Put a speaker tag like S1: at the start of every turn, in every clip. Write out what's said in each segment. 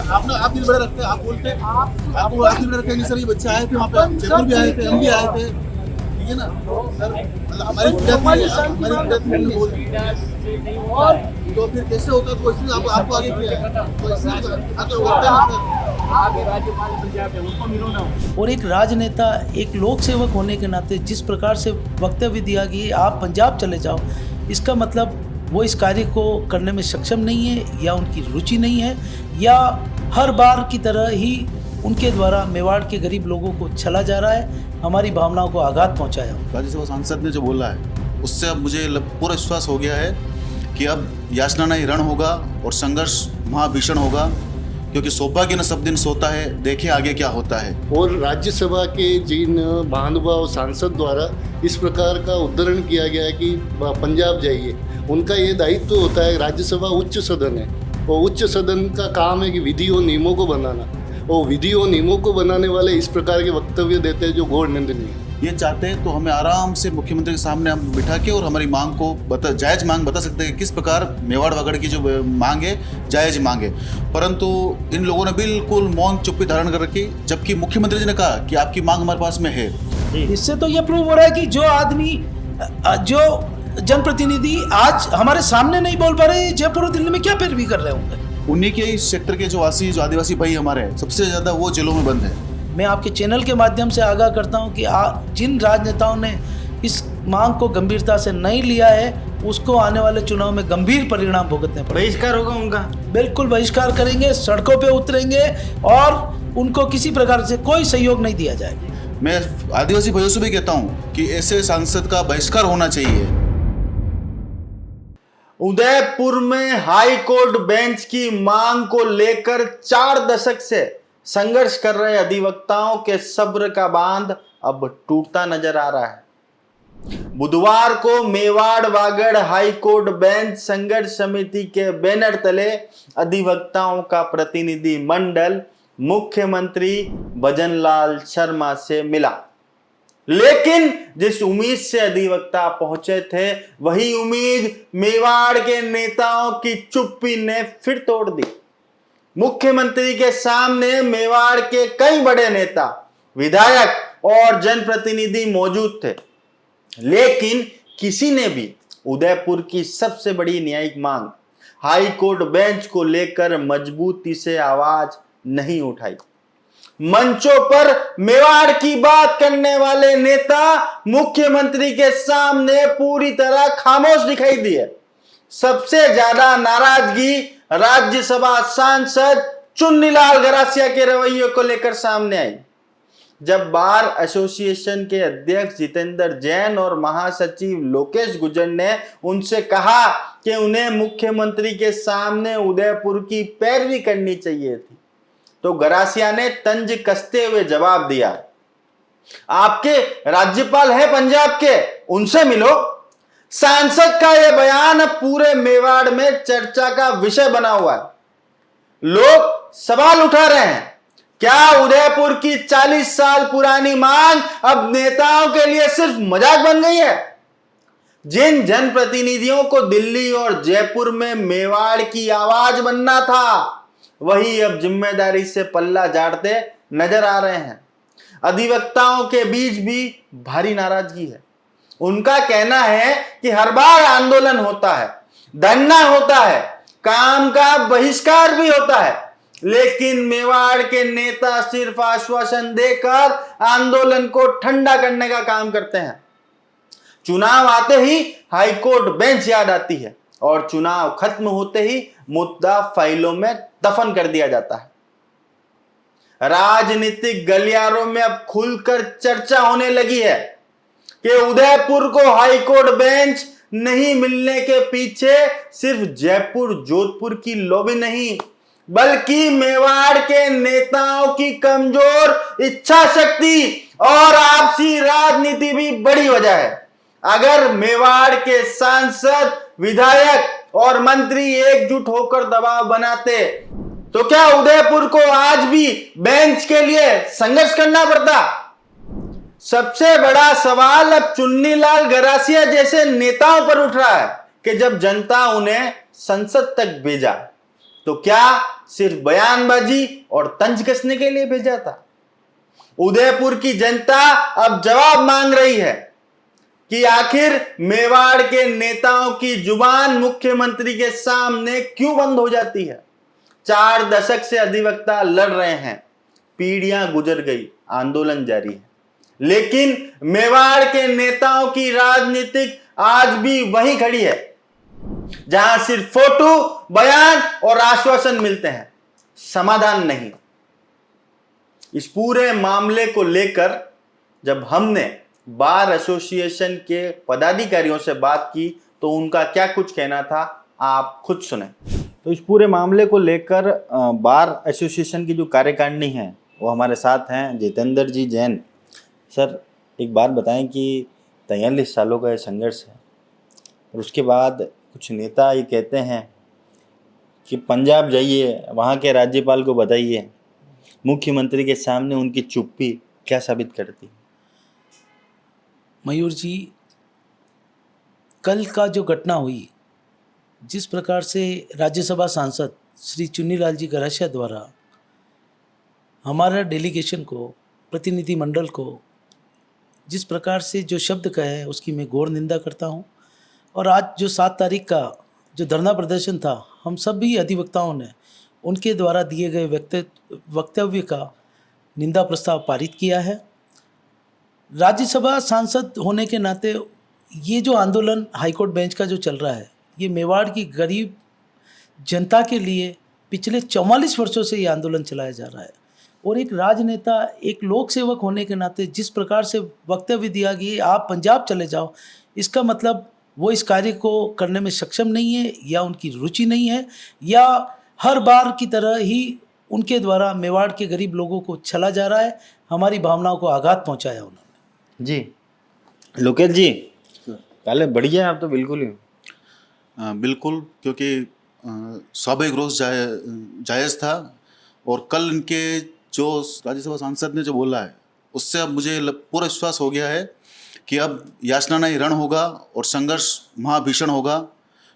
S1: आप दिल बड़े रखते हैं, आप बोलते हैं आपको आप दिल बड़े रखते हैं। सर ये बच्चे आए थे वहाँ पे, जयपुर भी आए थे, हम भी आए थे, ठीक है ना सर। मतलब हमारी विद्यार्थी हमने बोल तो फिर कैसे होता, तो इसलिए आपको आगे किया है, तो इसलिए आगे होता है सर।
S2: और एक राजनेता, एक लोक सेवक होने के नाते जिस प्रकार से वक्तव्य दिया कि आप पंजाब चले जाओ, इसका मतलब वो इस कार्य को करने में सक्षम नहीं है, या उनकी रुचि नहीं है, या हर बार की तरह ही उनके द्वारा मेवाड़ के गरीब लोगों को छला जा रहा है, हमारी भावनाओं को आघात पहुंचाया।
S3: राज्यसभा सांसद ने जो बोला है उससे अब मुझे पूरा विश्वास हो गया है कि अब याचना नहीं रण होगा और संघर्ष महाभीषण होगा, क्योंकि सौभाग्य न सब दिन सोता है, देखे आगे क्या होता है।
S4: और राज्यसभा के जिन महानुभाव सांसद द्वारा इस प्रकार का उद्धरण किया गया है कि पंजाब जाइए, उनका ये दायित्व होता है। राज्यसभा उच्च सदन है और उच्च सदन का काम है कि विधि और नियमों को बनाना, और विधि और नियमों को बनाने वाले इस प्रकार के वक्तव्य देते हैं जो घोर निंदनीय है।
S3: ये चाहते हैं तो हमें आराम से मुख्यमंत्री के सामने हम बिठा के और हमारी मांग को जायज़ मांग बता सकते हैं, किस प्रकार मेवाड़ वागड़ की जो मांग है जायज़ मांग है। परंतु इन लोगों ने बिल्कुल मौन चुप्पी धारण कर रखी, जबकि मुख्यमंत्री जी ने कहा कि आपकी मांग हमारे पास में है।
S2: इससे तो ये प्रूव हो रहा है कि जो आदमी, जो जनप्रतिनिधि आज हमारे सामने नहीं बोल पा रहे, जयपुर और दिल्ली में क्या पैरवी कर रहे होंगे।
S3: उन्हीं के इस सेक्टर के जो आदिवासी भाई हमारे हैं, सबसे ज़्यादा वो जेलों में बंद है।
S2: मैं आपके चैनल के माध्यम से आगाह करता हूं कि जिन राजनेताओं ने इस मांग को गंभीरता से नहीं लिया है, उसको आने वाले चुनाव में गंभीर परिणाम भुगतने पड़ेंगे।
S5: बहिष्कार होगा उनका,
S2: बिल्कुल बहिष्कार करेंगे, सड़कों पे उतरेंगे और उनको किसी प्रकार से कोई सहयोग नहीं दिया जाएगा।
S3: मैं आदिवासी भाइयों से भी कहता हूँ कि ऐसे सांसद का बहिष्कार होना चाहिए।
S5: उदयपुर में हाई कोर्ट बेंच की मांग को लेकर 4 दशक से संघर्ष कर रहे अधिवक्ताओं के सब्र का बांध अब टूटता नजर आ रहा है। बुधवार को Mewar Vagad high court bench संघर्ष समिति के बैनर तले अधिवक्ताओं का प्रतिनिधि मंडल मुख्यमंत्री भजनलाल शर्मा से मिला, लेकिन जिस उम्मीद से अधिवक्ता पहुंचे थे, वही उम्मीद मेवाड़ के नेताओं की चुप्पी ने फिर तोड़ दी। मुख्यमंत्री के सामने मेवाड़ के कई बड़े नेता, विधायक और जनप्रतिनिधि मौजूद थे, लेकिन किसी ने भी उदयपुर की सबसे बड़ी न्यायिक मांग हाई कोर्ट बेंच को लेकर मजबूती से आवाज नहीं उठाई। मंचों पर मेवाड़ की बात करने वाले नेता मुख्यमंत्री के सामने पूरी तरह खामोश दिखाई दिए। सबसे ज्यादा नाराजगी राज्यसभा सांसद चुन्नीलाल गरासिया के रवैये को लेकर सामने आई। जब बार एसोसिएशन के अध्यक्ष जितेंद्र जैन और महासचिव लोकेश गुजर ने उनसे कहा कि उन्हें मुख्यमंत्री के सामने उदयपुर की पैरवी करनी चाहिए थी, तो गरासिया ने तंज कसते हुए जवाब दिया, आपके राज्यपाल है पंजाब के, उनसे मिलो। सांसद का यह बयान अब पूरे मेवाड़ में चर्चा का विषय बना हुआ है। लोग सवाल उठा रहे हैं, क्या उदयपुर की 40 साल पुरानी मांग अब नेताओं के लिए सिर्फ मजाक बन गई है? जिन जनप्रतिनिधियों को दिल्ली और जयपुर में मेवाड़ की आवाज बनना था, वही अब जिम्मेदारी से पल्ला झाड़ते नजर आ रहे हैं। अधिवक्ताओं के बीच भी भारी नाराजगी है। उनका कहना है कि हर बार आंदोलन होता है, धरना होता है, काम का बहिष्कार भी होता है, लेकिन मेवाड़ के नेता सिर्फ आश्वासन देकर आंदोलन को ठंडा करने का काम करते हैं। चुनाव आते ही हाईकोर्ट बेंच याद आती है और चुनाव खत्म होते ही मुद्दा फाइलों में दफन कर दिया जाता है। राजनीतिक गलियारों में अब खुलकर चर्चा होने लगी है कि उदयपुर को हाईकोर्ट बेंच नहीं मिलने के पीछे सिर्फ जयपुर जोधपुर की लॉबी नहीं, बल्कि मेवाड़ के नेताओं की कमजोर इच्छा शक्ति और आपसी राजनीति भी बड़ी वजह है। अगर मेवाड़ के सांसद, विधायक और मंत्री एकजुट होकर दबाव बनाते, तो क्या उदयपुर को आज भी बेंच के लिए संघर्ष करना पड़ता? सबसे बड़ा सवाल अब चुन्नीलाल गरासिया जैसे नेताओं पर उठ रहा है कि जब जनता उन्हें संसद तक भेजा, तो क्या सिर्फ बयानबाजी और तंज कसने के लिए भेजा था? उदयपुर की जनता अब जवाब मांग रही है कि आखिर मेवाड़ के नेताओं की जुबान मुख्यमंत्री के सामने क्यों बंद हो जाती है? 4 दशक से अधिवक्ता लड़ रहे हैं, पीढ़ियां गुजर गई, आंदोलन जारी है, लेकिन मेवाड़ के नेताओं की राजनीतिक आज भी वहीं खड़ी है जहां सिर्फ फोटो, बयान और आश्वासन मिलते हैं, समाधान नहीं। इस पूरे मामले को लेकर जब हमने बार एसोसिएशन के पदाधिकारियों से बात की तो उनका क्या कुछ कहना था, आप खुद सुने। तो इस पूरे मामले को लेकर बार एसोसिएशन की जो कार्यकारिणी है वो हमारे साथ हैं जितेंद्र जी जैन। सर, एक बात बताएं कि 43 सालों का ये संघर्ष है और उसके बाद कुछ नेता ये कहते हैं कि पंजाब जाइए, वहाँ के राज्यपाल को बताइए, मुख्यमंत्री के सामने उनकी चुप्पी क्या साबित करती है?
S2: मयूर जी, कल का जो घटना हुई, जिस प्रकार से राज्यसभा सांसद श्री चुन्नीलाल जी गरासिया द्वारा हमारा डेलीगेशन को, प्रतिनिधिमंडल को जिस प्रकार से जो शब्द कहे उसकी मैं घोर निंदा करता हूं। और आज जो 7 तारीख का जो धरना प्रदर्शन था, हम सभी अधिवक्ताओं ने उनके द्वारा दिए गए वक्तव्य का निंदा प्रस्ताव पारित किया है। राज्यसभा सांसद होने के नाते ये जो आंदोलन हाईकोर्ट बेंच का जो चल रहा है, ये मेवाड़ की गरीब जनता के लिए पिछले 44 वर्षों से ये आंदोलन चलाया जा रहा है। और एक राजनेता, एक लोक सेवक होने के नाते जिस प्रकार से वक्तव्य दिया कि आप पंजाब चले जाओ, इसका मतलब वो इस कार्य को करने में सक्षम नहीं है, या उनकी रुचि नहीं है, या हर बार की तरह ही उनके द्वारा मेवाड़ के गरीब लोगों को छला जा रहा है, हमारी भावनाओं को आघात पहुंचाया उन्होंने।
S5: जी लोकेश जी, पहले बढ़िया आप तो बिल्कुल ही
S3: बिल्कुल, क्योंकि स्वाभाविक रोष जायज़ था। और कल इनके जो राज्यसभा सांसद ने जो बोला है उससे अब मुझे पूरा विश्वास हो गया है कि अब याचना रण होगा और संघर्ष महाभीषण होगा,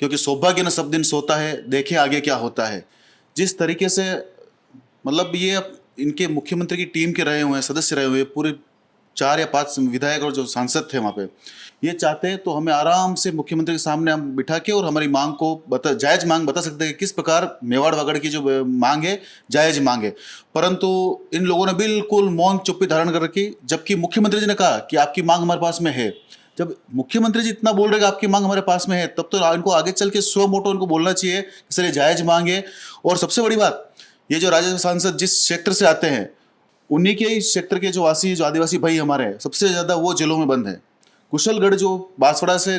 S3: क्योंकि सौभाग्य न सब दिन सोता है, देखें आगे क्या होता है। जिस तरीके से मतलब ये अब इनके मुख्यमंत्री की टीम के रहे हुए हैं, सदस्य रहे हुए पूरे 4 या 5 विधायक और जो सांसद थे वहाँ पे, ये चाहते हैं तो हमें आराम से मुख्यमंत्री के सामने हम बिठा के और हमारी मांग को जायज़ मांग बता सकते हैं कि किस प्रकार मेवाड़ वागड़ की जो मांग है जायज़ मांग है। परंतु इन लोगों ने बिल्कुल मौन चुप्पी धारण कर रखी, जबकि मुख्यमंत्री जी ने कहा कि आपकी मांग हमारे पास में है। जब मुख्यमंत्री जी इतना बोल रहे कि आपकी मांग हमारे पास में है, तब तो इनको आगे चल के स्व मोटो इनको बोलना चाहिए कि सर ये जायज़ मांग है। और सबसे बड़ी बात, ये जो राज्यसभा सांसद जिस सेक्टर से आते हैं, उन्हीं के ही सेक्टर के जो वासी, जो आदिवासी भाई हमारे हैं, सबसे ज़्यादा वो जेलों में बंद है। कुशलगढ़ जो बांसवाड़ा से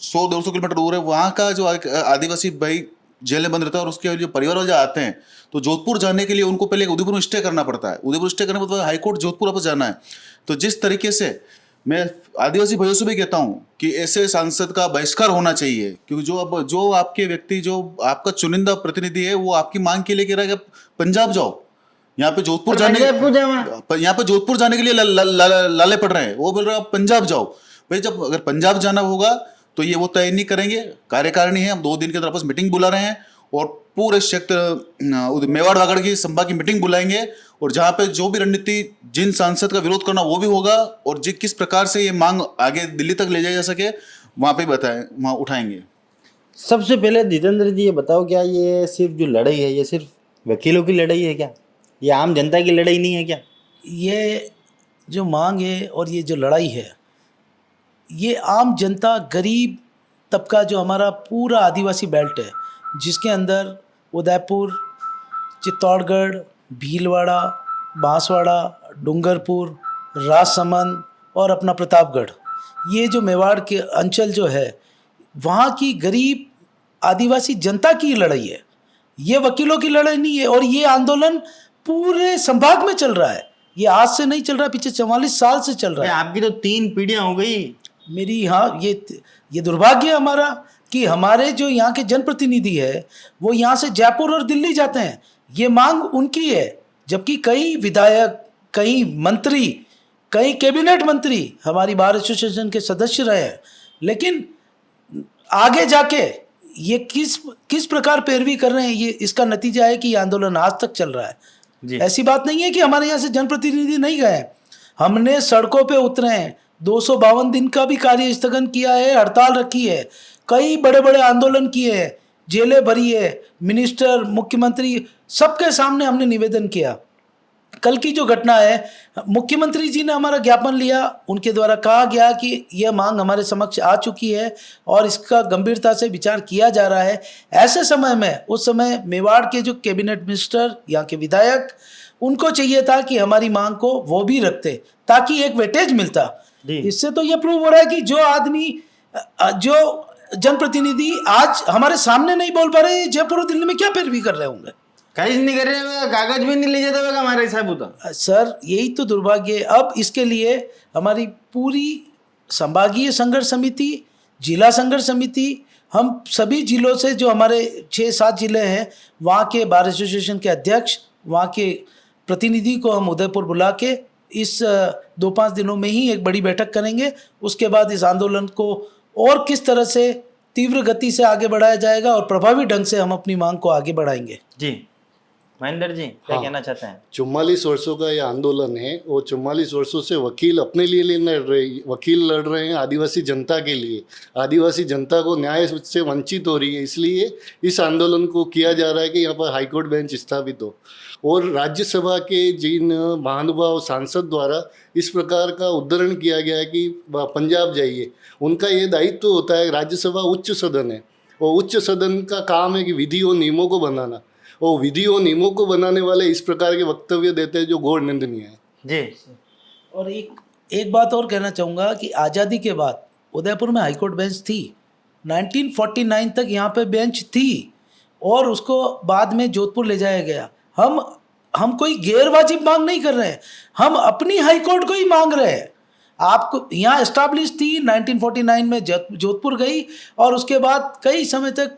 S3: 100-200 किलोमीटर दूर है, वहाँ का जो आदिवासी भाई जेल में बंद रहता है, और उसके जो परिवार वाले आते हैं तो जोधपुर जाने के लिए उनको पहले उदयपुर में स्टे करना पड़ता है। उदयपुर स्टे करने के बाद हाईकोर्ट जोधपुर वापस जाना है। तो जिस तरीके से मैं आदिवासी भाइयों से भी कहता हूँ कि ऐसे सांसद का बहिष्कार होना चाहिए, क्योंकि जो आपके व्यक्ति, जो आपका चुनिंदा प्रतिनिधि है, वो आपकी मांग के लिए कह रहा है कि पंजाब जाओ, यहाँ पे जोधपुर जाने के लिए लाले पड़ रहे हैं, वो बोल रहे हैं आप पंजाब जाओ। भाई जब अगर पंजाब जाना होगा तो ये वो तय नहीं करेंगे, कार्यकारिणी है, हम 2 दिन के अंदर आपस मीटिंग बुला रहे हैं और पूरे क्षेत्र मेवाड़ वागड़ की संभाग की मीटिंग बुलाएंगे, और जहाँ पे जो भी रणनीति जिन सांसद का विरोध करना वो भी होगा, और किस प्रकार से ये मांग आगे दिल्ली तक ले जाई जा सके वहाँ पे बताएं, वहाँ उठाएंगे।
S5: सबसे पहले जितेंद्र जी ये बताओ, क्या ये सिर्फ जो लड़ाई है ये सिर्फ वकीलों की लड़ाई है क्या? ये आम जनता की लड़ाई नहीं है क्या?
S2: ये जो मांग है और ये जो लड़ाई है, ये आम जनता, गरीब तबका, जो हमारा पूरा आदिवासी बेल्ट है, जिसके अंदर उदयपुर, चित्तौड़गढ़, भीलवाड़ा, बांसवाड़ा, डूंगरपुर, राजसमंद और अपना प्रतापगढ़, ये जो मेवाड़ के अंचल जो है, वहाँ की गरीब आदिवासी जनता की लड़ाई है। ये वकीलों की लड़ाई नहीं है। और ये आंदोलन पूरे संभाग में चल रहा है, ये आज से नहीं चल रहा, पीछे 44 साल से चल रहा है।
S5: आपकी तो 3 पीढ़ियां हो गई।
S2: मेरी, हाँ, ये दुर्भाग्य है हमारा कि हमारे जो यहाँ के जनप्रतिनिधि है वो यहाँ से जयपुर और दिल्ली जाते हैं, ये मांग उनकी है, जबकि कई विधायक, कई मंत्री, कई कैबिनेट मंत्री हमारी बार एसोसिएशन के सदस्य रहे हैं, लेकिन आगे जाके ये किस प्रकार पैरवी कर रहे हैं, ये इसका नतीजा है कि ये आंदोलन आज तक चल रहा है।
S5: जी।
S2: ऐसी बात नहीं है कि हमारे यहाँ से जनप्रतिनिधि नहीं गए, हमने सड़कों पे उतरे हैं, 252 दिन का भी कार्य स्थगन किया है, हड़ताल रखी है, कई बड़े बड़े आंदोलन किए हैं, जेलें भरी है, मिनिस्टर, मुख्यमंत्री सबके सामने हमने निवेदन किया। कल की जो घटना है, मुख्यमंत्री जी ने हमारा ज्ञापन लिया, उनके द्वारा कहा गया कि यह मांग हमारे समक्ष आ चुकी है और इसका गंभीरता से विचार किया जा रहा है। ऐसे समय में, उस समय मेवाड़ के जो कैबिनेट मिनिस्टर, यहाँ के विधायक, उनको चाहिए था कि हमारी मांग को वो भी रखते ताकि एक वेटेज मिलता। इससे तो ये प्रूव हो रहा है कि जो आदमी, जो जनप्रतिनिधि आज हमारे सामने नहीं बोल पा रहे, जयपुर और दिल्ली में क्या पैरवी कर रहे होंगे?
S5: काहीच नहीं कर रहे, कागज भी नहीं ले जाते होगा हमारे हिसाब होता।
S2: सर यही तो दुर्भाग्य है। अब इसके लिए हमारी पूरी संभागीय संघर्ष समिति, जिला संघर्ष समिति, हम सभी जिलों से जो हमारे 6-7 जिले हैं, वहाँ के बार एसोसिएशन के अध्यक्ष, वहाँ के प्रतिनिधि को हम उदयपुर बुला के इस 2-5 दिनों में ही एक बड़ी बैठक करेंगे। उसके बाद इस आंदोलन को और किस तरह से तीव्र गति से आगे बढ़ाया जाएगा और प्रभावी ढंग से हम अपनी मांग को आगे बढ़ाएंगे।
S5: जी महेंद्र जी क्या कहना चाहते हैं?
S4: 44 वर्षों का ये आंदोलन है, वो 44 वर्षों से वकील अपने लिए लड़ रहे हैं आदिवासी जनता के लिए। आदिवासी जनता को न्याय से वंचित हो रही है, इसलिए इस आंदोलन को किया जा रहा है कि यहाँ पर हाईकोर्ट बेंच स्थापित हो। और राज्यसभा के जिन महानुभाव सांसद द्वारा इस प्रकार का उद्धरण किया गया है कि पंजाब जाइए, उनका ये दायित्व होता है। राज्यसभा उच्च सदन है, और उच्च सदन का काम है कि विधि और नियमों को बनाना, और विधि और नियमों को बनाने वाले इस प्रकार के वक्तव्य देते हैं जो घोर निंदनीय है।
S5: जी।
S2: और एक बात और कहना चाहूँगा कि आज़ादी के बाद उदयपुर में हाईकोर्ट बेंच थी, 1949 तक यहाँ पे बेंच थी, और उसको बाद में जोधपुर ले जाया गया। हम कोई गैर वाजिब मांग नहीं कर रहे हैं, हम अपनी हाईकोर्ट को ही मांग रहे हैं। आपको यहाँ एस्टैब्लिश थी 1949 में, जोधपुर गई, और उसके बाद कई समय तक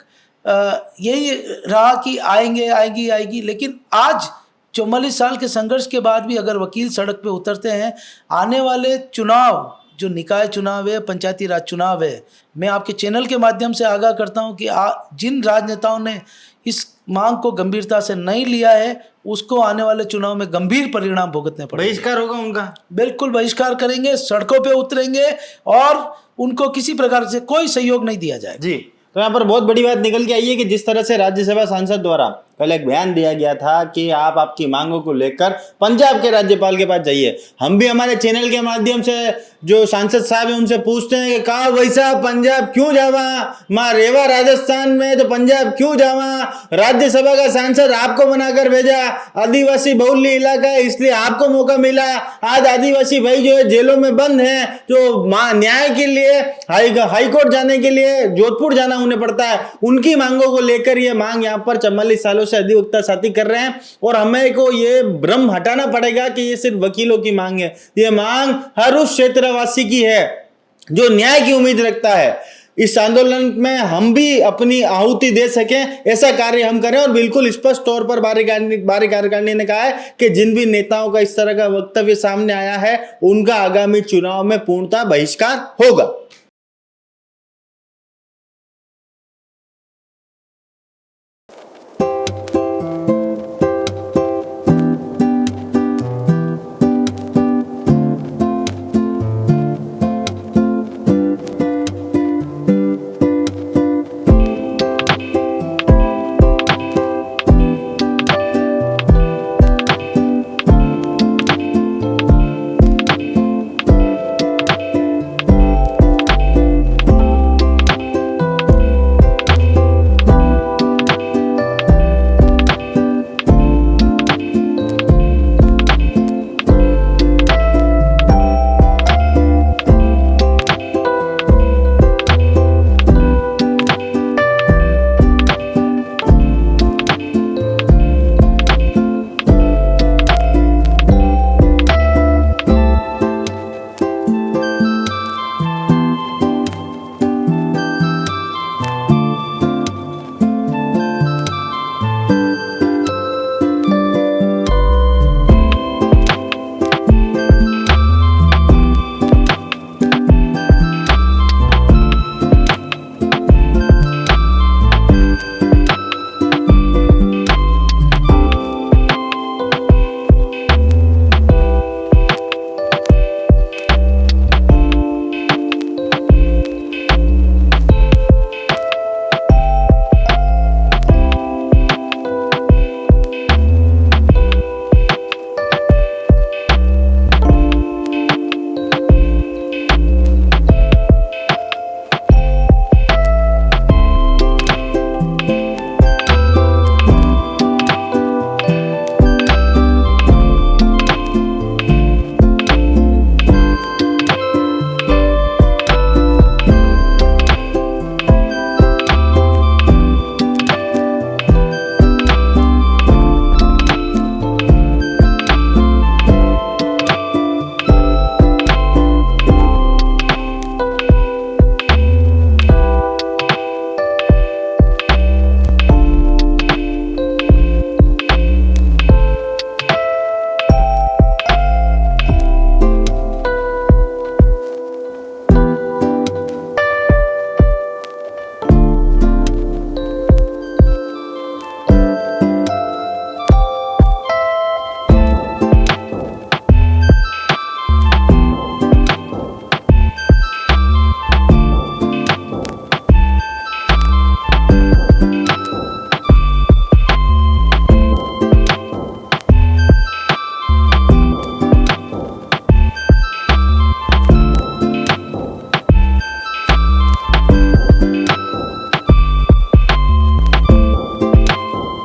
S2: यही रहा कि आएगी, लेकिन आज 44 साल के संघर्ष के बाद भी अगर वकील सड़क पे उतरते हैं, आने वाले चुनाव, जो निकाय चुनाव है, पंचायती राज चुनाव है, मैं आपके चैनल के माध्यम से आगाह करता हूं कि जिन राजनेताओं ने इस मांग को गंभीरता से नहीं लिया है, उसको आने वाले चुनाव में गंभीर परिणाम भुगतने पड़ेंगे।
S5: बहिष्कार होगा उनका?
S2: बिल्कुल बहिष्कार करेंगे, सड़कों पे उतरेंगे और उनको किसी प्रकार से कोई सहयोग नहीं दिया जाएगा।
S5: जी, तो यहाँ पर बहुत बड़ी बात निकल के आई है कि जिस तरह से राज्यसभा सांसद द्वारा कल एक बयान दिया गया था कि आप आपकी मांगों को लेकर पंजाब के राज्यपाल के पास जाइए। हम भी हमारे चैनल के माध्यम से जो सांसद साहब हैं उनसे पूछते हैं कि कहा वैसा पंजाब क्यों जावा, माँ रेवा राजस्थान में तो पंजाब क्यों जावा, राज्यसभा का सांसद आपको बनाकर भेजा, आदिवासी बहुल्य इलाका है इसलिए आपको मौका मिला। आज आदिवासी भाई जो है जेलों में बंद है, जो न्याय के लिए हाईकोर्ट जाने के लिए जोधपुर जाना उन्हें पड़ता है, उनकी मांगों को लेकर ये मांग यहाँ पर 44 सालों से अधिवक्ता साथी कर रहे हैं। और हमें को ये भ्रम हटाना पड़ेगा कि ये सिर्फ वकीलों की मांग है, ये मांग हर उस क्षेत्रवासी की है जो न्याय की उम्मीद रखता है। इस आंदोलन में हम भी अपनी आहुति दे सकें, ऐसा कार्य हम करें। और बिल्कुल स्पष्ट तौर पर बारी कार्यकारिणी ने कहा है कि जिन भी नेताओं का इस तरह का वक्तव्य सामने आया है, उनका आगामी चुनाव में पूर्णतः बहिष्कार होगा।